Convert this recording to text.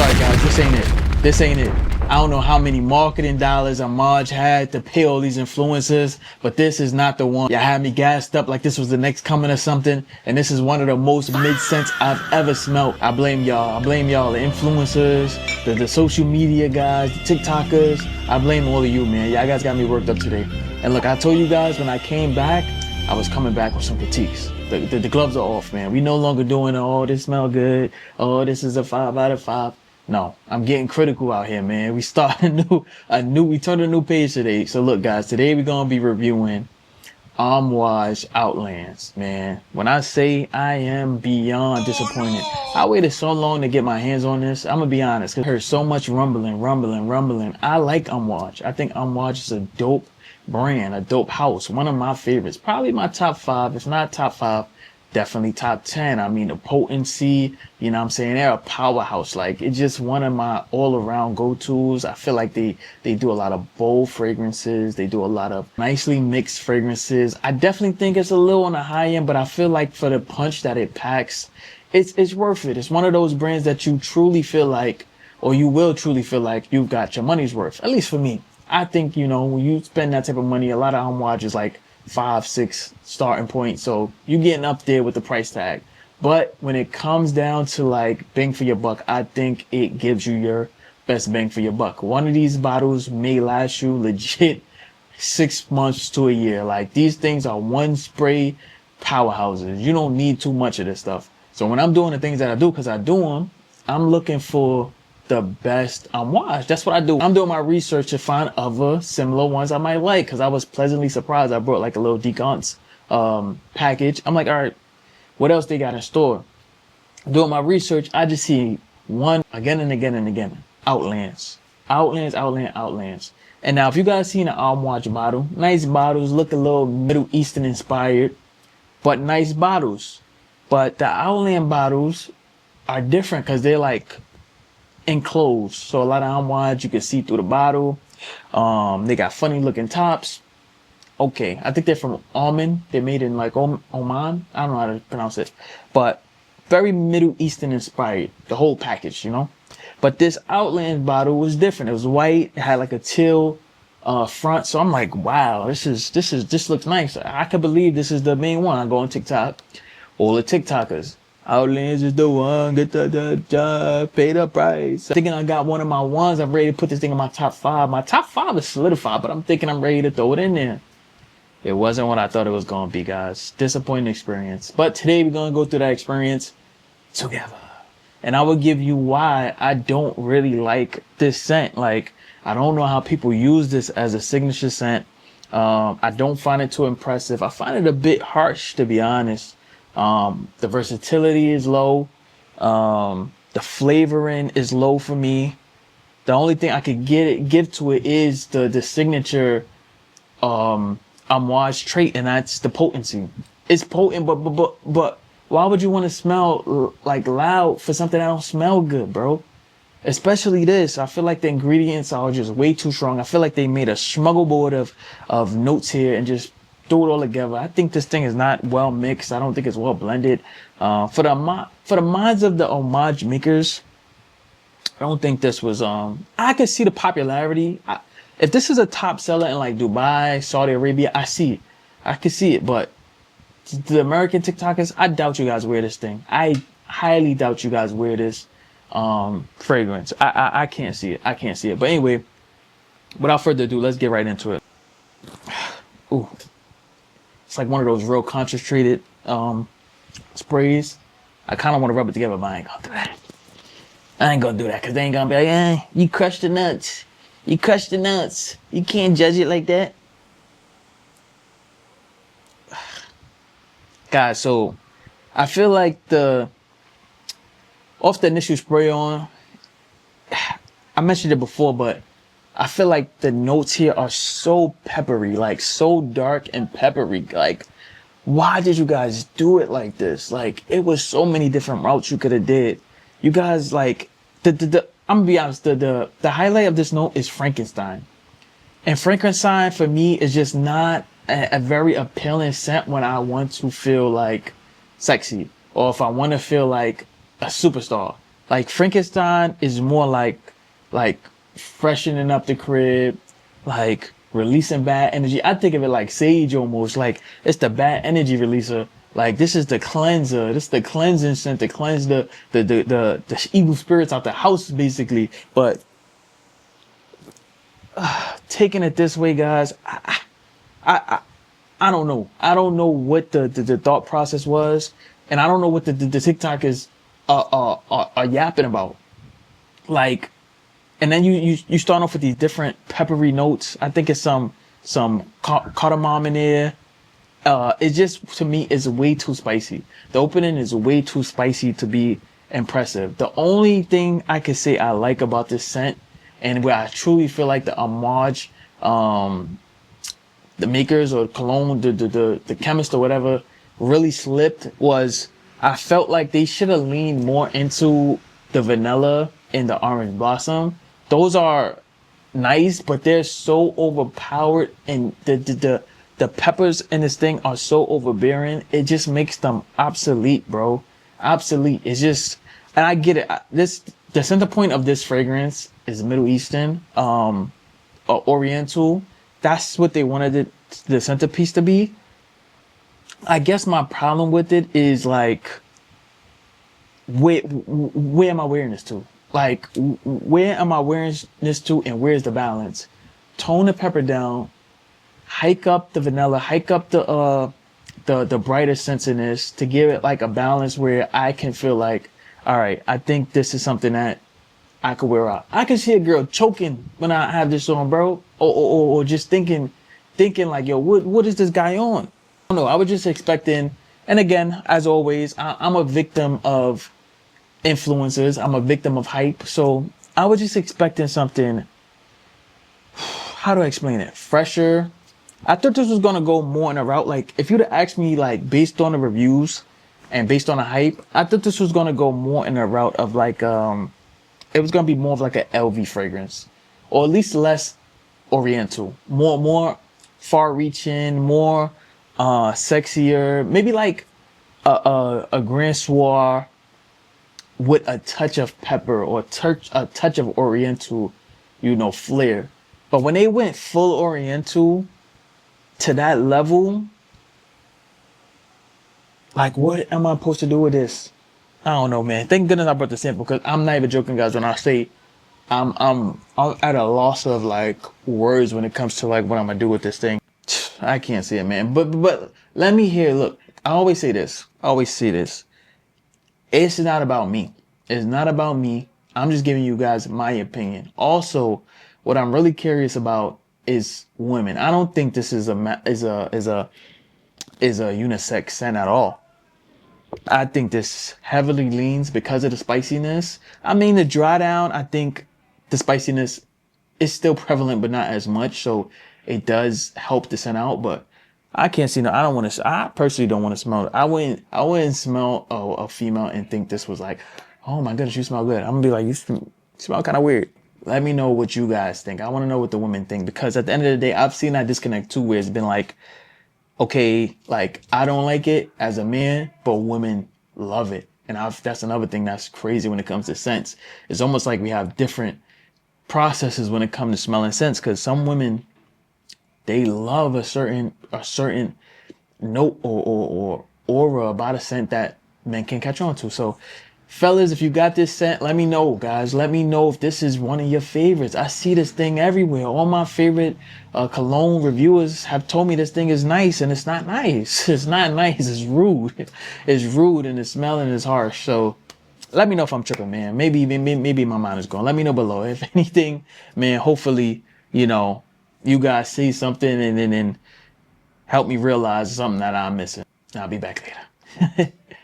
sorry guys, this ain't it. This ain't it. I don't know how many marketing dollars Amouage had to pay all these influencers, but this is not the one. Y'all had me gassed up like this was the next coming or something, and this is one of the most mid-scents I've ever smelled. I blame y'all. I blame y'all, the influencers, the social media guys, the TikTokers. I blame all of you, man. Y'all guys got me worked up today. And look, I told you guys when I came back, I was coming back with some critiques. The gloves are off, man. We no longer doing, oh, this smell good. Oh, this is a 5 out of 5. No, I'm getting critical out here, man. We turned a new page today. So look, guys, today we're going to be reviewing Amouage Outlands, man. When I say I am beyond disappointed, I waited so long to get my hands on this. I'm going to be honest, because I heard so much rumbling. I like Amouage. I think Amouage is a dope brand, a dope house. One of my favorites, probably my top 5, if not top 5. Definitely top 10. I mean, the potency, you know what I'm saying? They're a powerhouse. Like, it's just one of my all-around go-tos. I feel like they do a lot of bold fragrances. They do a lot of nicely mixed fragrances. I definitely think it's a little on the high end, but I feel like for the punch that it packs, it's worth it. It's one of those brands that you truly feel like, or you will truly feel like you've got your money's worth. At least for me. I think, you know, when you spend that type of money, a lot of Amouage is like 5, 6 starting point, so you're getting up there with the price tag. But when it comes down to like bang for your buck, I think it gives you your best bang for your buck. One of these bottles may last you legit 6 months to a year. Like, these things are one spray powerhouses. You don't need too much of this stuff. So when I'm doing the things that I do, because I do them, I'm looking for the best Amouage. That's what I do. I'm doing my research to find other similar ones I might like, because I was pleasantly surprised. I brought like a little Decants package. I'm like, all right, what else they got in store? Doing my research, I just see one again and again and again. Outlands. Outlands. And now if you guys seen an Amouage bottle, nice bottles, look a little Middle Eastern inspired, but nice bottles. But the Outland bottles are different because they're like enclosed, so a lot of Amouage you can see through the bottle. They got funny looking tops. Okay, I think they're from Oman. They're made in like Oman. I don't know how to pronounce it, but very Middle Eastern inspired, the whole package, you know. But this Outland bottle was different. It was white. It had like a teal front. So I'm like, wow, this looks nice. I could believe this is the main one. I go on TikTok, all the TikTokers. Outlands is the one, get the job, pay the price. I'm thinking I got one of my ones. I'm ready to put this thing in my top 5. My top 5 is solidified, but I'm thinking I'm ready to throw it in there. It wasn't what I thought it was going to be, guys. Disappointing experience. But today we're going to go through that experience together. And I will give you why I don't really like this scent. Like, I don't know how people use this as a signature scent. I don't find it too impressive. I find it a bit harsh, to be honest. The versatility is low. The flavoring is low for me. The only thing I could give to it is the signature Amouage trait, and that's the potency. It's potent, but why would you want to smell like loud for something that don't smell good, bro? Especially this. I feel like the ingredients are just way too strong. I feel like they made a smuggleboard of notes here and just threw it all together. I think this thing is not well mixed. I don't think it's well blended. For the minds of the Amouage makers, I don't think this was. I could see the popularity. If this is a top seller in like Dubai, Saudi Arabia, I could see it. But the American TikTokers, I doubt you guys wear this thing. I highly doubt you guys wear this fragrance. I can't see it. I can't see it. But anyway, without further ado, let's get right into it. Ooh. It's like one of those real concentrated sprays. I kind of want to rub it together, but I ain't gonna do that. I ain't gonna do that because they ain't gonna be like, eh, you crushed the nuts. You crushed the nuts. You can't judge it like that. Guys, so I feel like off the initial spray on, I mentioned it before, but I feel like the notes here are so peppery, like so dark and peppery. Like, why did you guys do it like this? Like, it was so many different routes you could have did. You guys, like, I'm gonna be honest, the highlight of this note is Frankenstein. And Frankenstein for me is just not a very appealing scent when I want to feel like sexy, or if I want to feel like a superstar. Like Frankenstein is more like freshening up the crib, like releasing bad energy. I think of it like sage almost. Like it's the bad energy releaser. Like this is the cleanser. This is the cleansing scent to cleanse the evil spirits out the house, basically. But taking it this way, guys, I don't know. I don't know what the thought process was, and I don't know what the TikTok is are yapping about. Like, and then you start off with these different peppery notes. I think it's some cardamom in there. It just, to me, is way too spicy. The opening is way too spicy to be impressive. The only thing I can say I like about this scent, and where I truly feel like the Amouage, the makers or Cologne, the chemist or whatever, really slipped, was I felt like they should have leaned more into the vanilla and the orange blossom. Those are nice, but they're so overpowered, and the peppers in this thing are so overbearing. It just makes them obsolete, bro. Obsolete. It's just, and I get it. The center point of this fragrance is Middle Eastern, or Oriental. That's what they wanted the centerpiece to be. I guess my problem with it is like, where am I wearing this to? Like, where am I wearing this to, and where's the balance? Tone the pepper down, hike up the vanilla, hike up the brighter scents in this to give it like a balance where I can feel like, all right, I think this is something that I could wear out. I can see a girl choking when I have this on, bro, or just thinking like, yo, what is this guy on? I don't know. I was just expecting, and again, as always, I'm a victim of influencers. I'm a victim of hype. So I was just expecting something, how do I explain it? Fresher. I thought this was going to go more in a route. Like, if you'd have asked me, like, based on the reviews and based on the hype, I thought this was going to go more in a route of like, it was going to be more of like an LV fragrance, or at least less Oriental, more far reaching, more sexier, maybe like a Grand Soir with a touch of pepper, or a touch of Oriental, flair. But when they went full Oriental to that level, like, what am I supposed to do with this? I don't know, man. Thank goodness I brought the sample, because I'm not even joking, guys, when I say I'm at a loss of like words when it comes to like what I'm gonna do with this thing. I can't see it, man. But let me hear. Look, I always say this. It's not about me. It's not about me. I'm just giving you guys my opinion. Also, what I'm really curious about is women. I don't think this is a unisex scent at all. I think this heavily leans because of the spiciness. I mean, the dry down, I think the spiciness is still prevalent, but not as much. So it does help the scent out, but I can't see no. I personally don't want to smell it. I wouldn't smell a female and think this was like, oh my goodness, you smell good. I'm gonna be like, you smell kind of weird. Let me know what you guys think. I want to know what the women think, because at the end of the day, I've seen that disconnect too, where it's been like, okay, like I don't like it as a man, but women love it. And that's another thing that's crazy when it comes to scents. It's almost like we have different processes when it comes to smelling scents, because some women, they love a certain note or aura about a scent that men can catch on to. So fellas, if you got this scent, let me know, guys. Let me know if this is one of your favorites. I see this thing everywhere. All my favorite cologne reviewers have told me this thing is nice, and it's not nice. It's not nice. It's rude. It's rude, and the smelling is harsh. So let me know if I'm tripping, man. Maybe my mind is gone. Let me know below. If anything, man, hopefully, you guys see something and then help me realize something that I'm missing. I'll be back later.